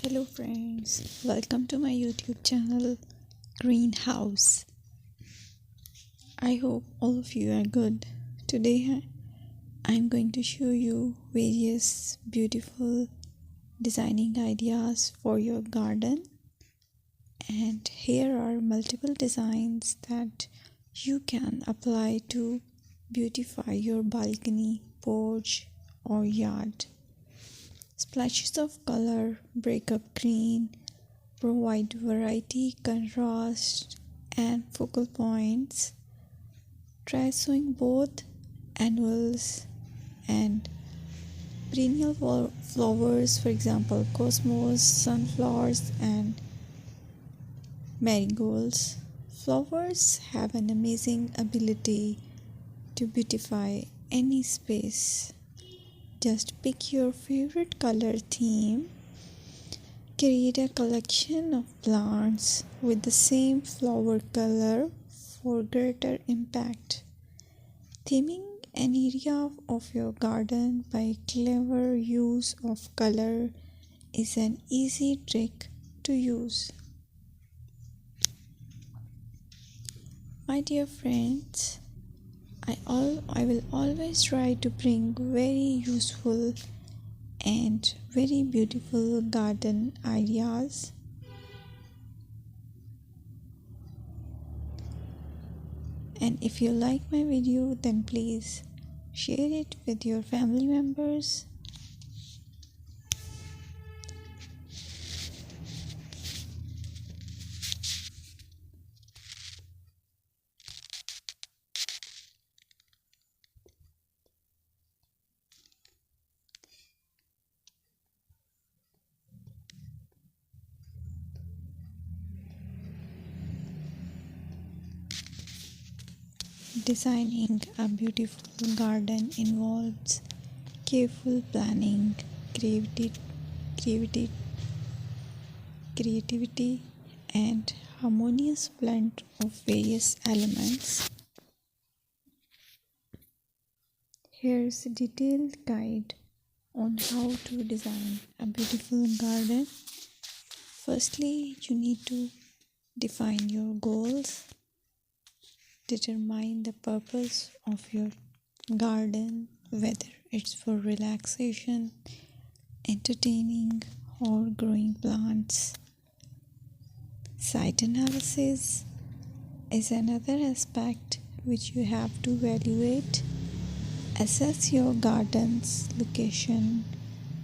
Hello friends, welcome to my YouTube channel Greenhouse. I hope all of you are good. Today I'm going to show you various beautiful designing ideas for your garden, and here are multiple designs that you can apply to beautify your balcony, porch or yard. Splashes of color break up green, provide variety, contrast, and focal points. Try sowing both annuals and perennial flowers, for example, cosmos, sunflowers, and marigolds. Flowers have an amazing ability to beautify any space. Just pick your favorite color theme. Create a collection of plants with the same flower color for greater impact. Theming an area of your garden by clever use of color is an easy trick to use. My dear friends, I will always try to bring very useful and very beautiful garden ideas. And if you like my video, then please share it with your family members. Designing a beautiful garden involves careful planning, creativity, and harmonious blend of various elements. Here's a detailed guide on how to design a beautiful garden. Firstly, you need to define your goals. Determine the purpose of your garden, whether it's for relaxation, entertaining, or growing plants. Site analysis is another aspect which you have to evaluate. Assess your garden's location,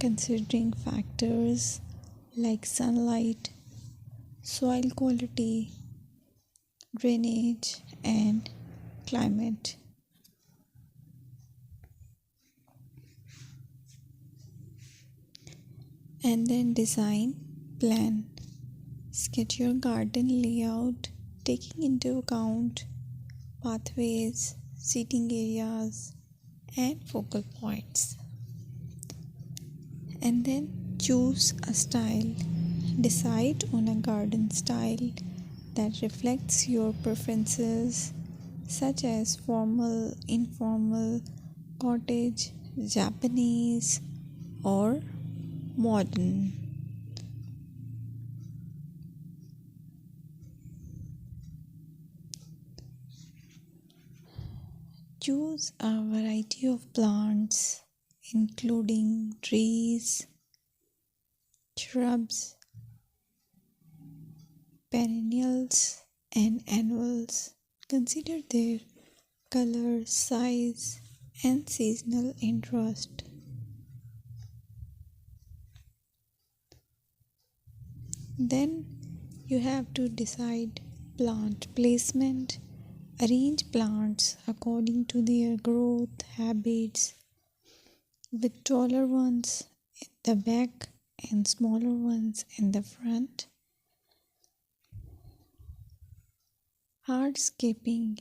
considering factors like sunlight, soil quality, drainage, and climate. And then design plan. Sketch your garden layout, taking into account pathways, seating areas, and focal points. And then choose a style. Decide on a garden style that reflects your preferences, such as formal, informal, cottage, Japanese, or modern. Choose a variety of plants, including trees, shrubs, perennials, and annuals. Consider their color, size, and seasonal interest. Then you have to decide plant placement. Arrange plants according to their growth habits, with taller ones in the back and smaller ones in the front. Hardscaping